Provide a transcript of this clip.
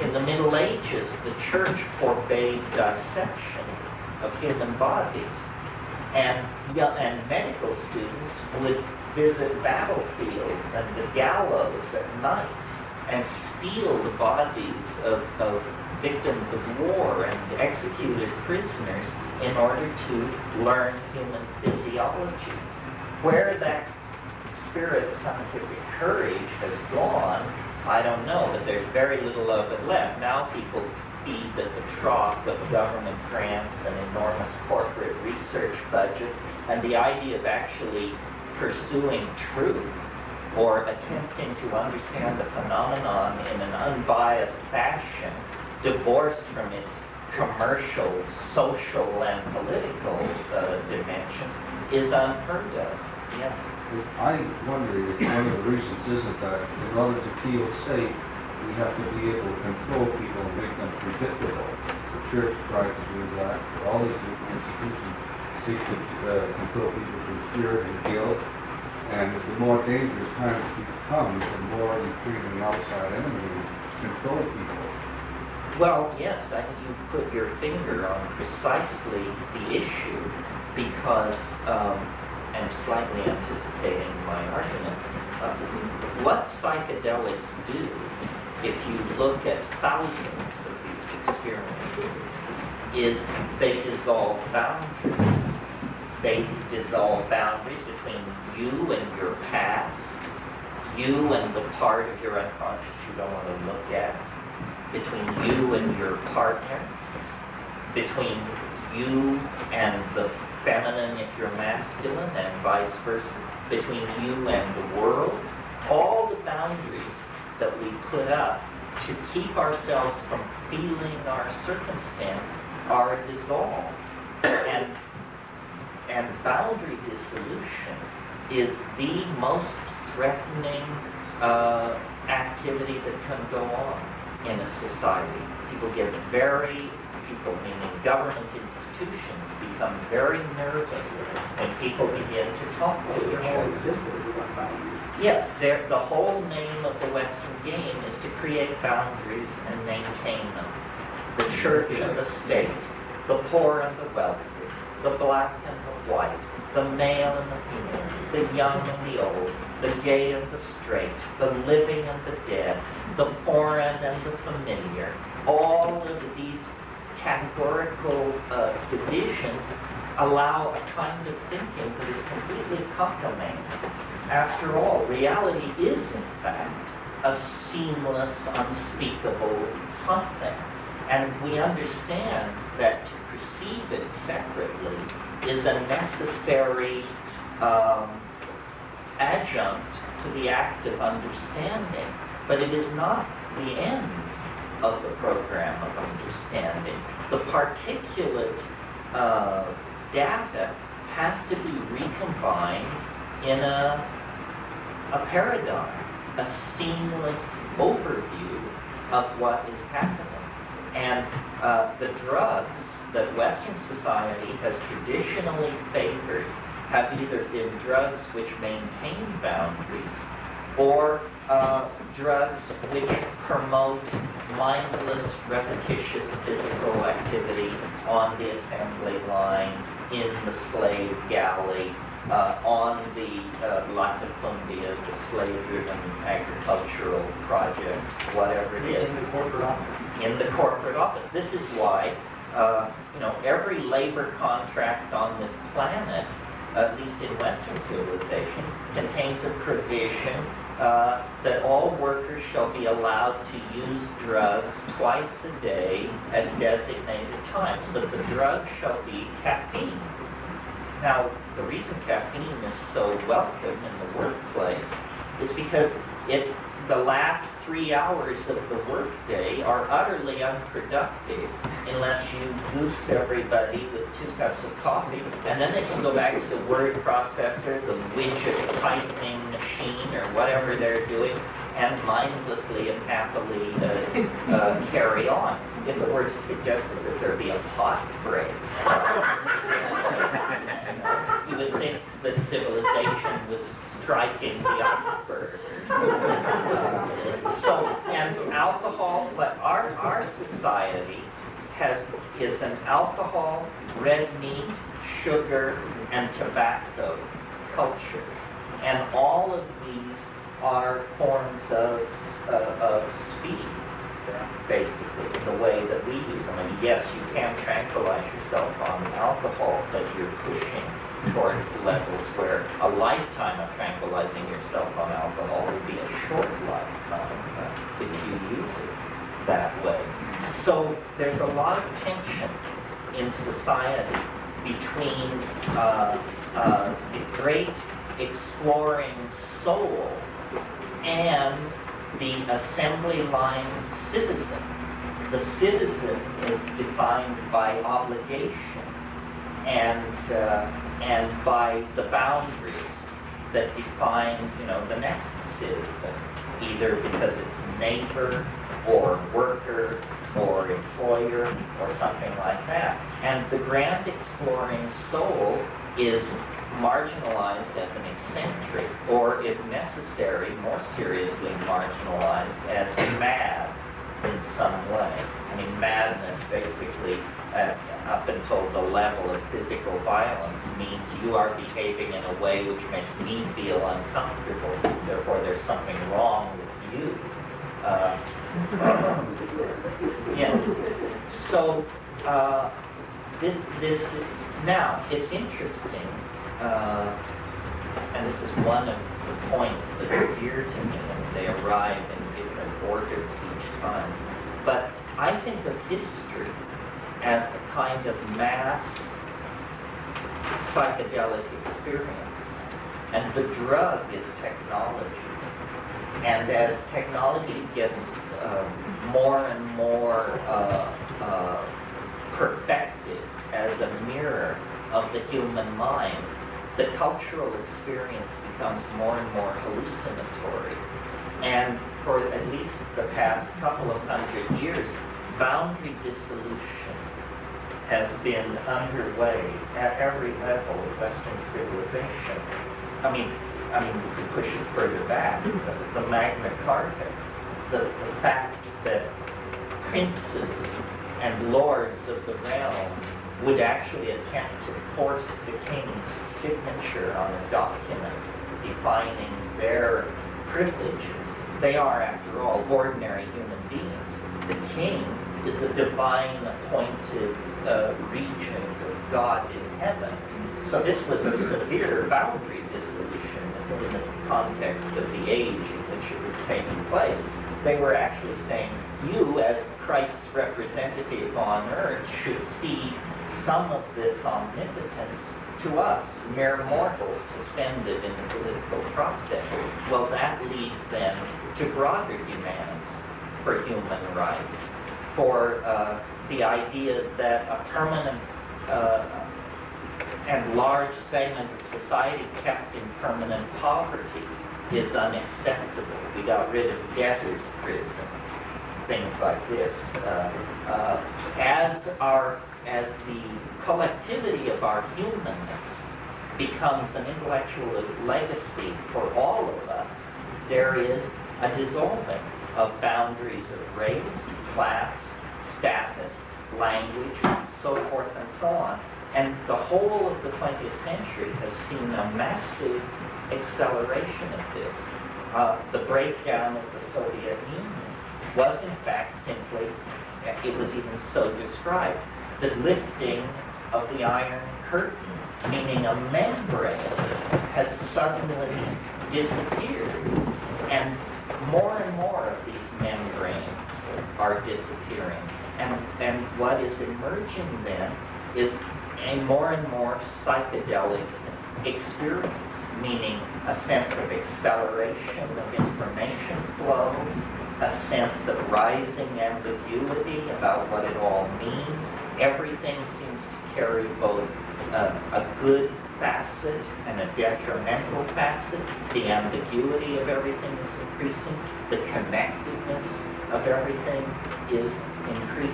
in the Middle Ages, the church forbade dissection of human bodies. And medical students would visit battlefields and the gallows at night and steal the bodies of victims of war and executed prisoners in order to learn human physiology. Where that spirit of scientific courage has gone, I don't know, but there's very little of it left. Now people feed at the trough of government grants and enormous corporate research budgets, and the idea of actually pursuing truth or attempting to understand the phenomenon in an unbiased fashion, divorced from its commercial, social, and political dimensions, is unheard of. Yeah. I wonder if one of the reasons isn't that in order to feel safe, we have to be able to control people and make them predictable. The church tried to do that. All these different institutions seek to control people through fear and guilt. And the more dangerous times become, the more you treat an outside enemy to control people. Well, yes, I think you put your finger on precisely the issue because, and slightly anticipating my argument, what psychedelics do, if you look at thousands of these experiences, is they dissolve boundaries. They dissolve boundaries between you and your past, you and the part of your unconscious you don't want to look at, between you and your partner, between you and the feminine if you're masculine, and vice versa, between you and the world. All the boundaries that we put up to keep ourselves from feeling our circumstance are dissolved. And boundary dissolution is the most threatening activity that can go on in a society. People meaning government institutions, become very nervous when people begin to talk to each other. Yes, the whole name of the Western game is to create boundaries and maintain them. The church and the state, the poor and the wealthy, the black and the white, the male and the female, the young and the old, the gay and the straight, the living and the dead, the foreign and the familiar. All of these categorical divisions allow a kind of thinking that is completely cockamamie. After all, reality is, in fact, a seamless, unspeakable something. And we understand that to perceive it separately is a necessary adjunct to the act of understanding. But it is not the end of the program of understanding. The particulate data has to be recombined in a paradigm, a seamless overview of what is happening. And the drugs that Western society has traditionally favored have either been drugs which maintain boundaries or drugs which promote mindless, repetitious physical activity on the assembly line, in the slave galley, on the latifundia, the slave-driven agricultural project, whatever it is. In the corporate office. In the corporate office. This is why, every labor contract on this planet, at least in Western civilization, contains a provision that all workers shall be allowed to use drugs twice a day at designated times, but the drug shall be caffeine. Now, the reason caffeine is so welcome in the workplace is because the last 3 hours of the workday are utterly unproductive unless you goose everybody with 2 cups of coffee, and then they can go back to the word processor, the widget typing machine, or whatever they're doing, and mindlessly and happily carry on. If it were suggested that there be a pot break, you would think that civilization was striking the iceberg. So, and an alcohol, red meat, sugar, and tobacco culture. And all of these are forms of speed, basically, in the way that we use them. I mean, yes, you can tranquilize yourself on alcohol, but you're pushing toward levels where a lifetime of tranquilizing yourself on alcohol would be a short lifetime if you use it that way. So there's a lot of tension in society between the great exploring soul and the assembly line citizen. The citizen is defined by obligation and by the boundaries that define, the next citizen, either because it's neighbor or worker or employer or something like that. And the grand exploring soul is marginalized as an eccentric, or if necessary, more seriously marginalized as mad in some way. I mean, madness basically, up until the level of physical violence, means you are behaving in a way which makes me feel uncomfortable. Therefore, there's something wrong with you. Yes. So, this now, it's interesting, and this is one of the points that are dear to me, and they arrive in different orders each time. But I think of history as a kind of mass psychedelic experience, and the drug is technology. And as technology gets more and more perfected as a mirror of the human mind, the cultural experience becomes more and more hallucinatory. And for at least the past couple of hundred years, boundary dissolution has been underway at every level of Western civilization. I mean, we could push it further back. The Magna Carta, the fact that princes and lords of the realm would actually attempt to force the king's signature on a document defining their privileges. They are, after all, ordinary human beings. The king is the divine appointed regent of God in heaven. So this was a severe boundary dissolution in the context of the age in which it was taking place. They were actually saying, you as Christ's representative on earth should cede some of this omnipotence to us, mere mortals suspended in the political process. Well, that leads then to broader demands for human rights, for the idea that a permanent and large segment of society kept in permanent poverty is unacceptable. We got rid of debtors' prisons, things like this. As the collectivity of our humanness becomes an intellectual legacy for all of us, there is a dissolving of boundaries of race, class, status, language, so forth and so on. And the whole of the 20th century has seen a massive acceleration of this. The breakdown of the Soviet Union was in fact simply, it was even so described, the lifting of the Iron Curtain, meaning a membrane has suddenly disappeared. And more of these membranes are disappearing. And what is emerging then is a more and more psychedelic experience, meaning a sense of acceleration of information flow, a sense of rising ambiguity about what it all means. Everything seems to carry both a good facet and a detrimental facet. The ambiguity of everything is increasing. The connectedness of everything is increasing.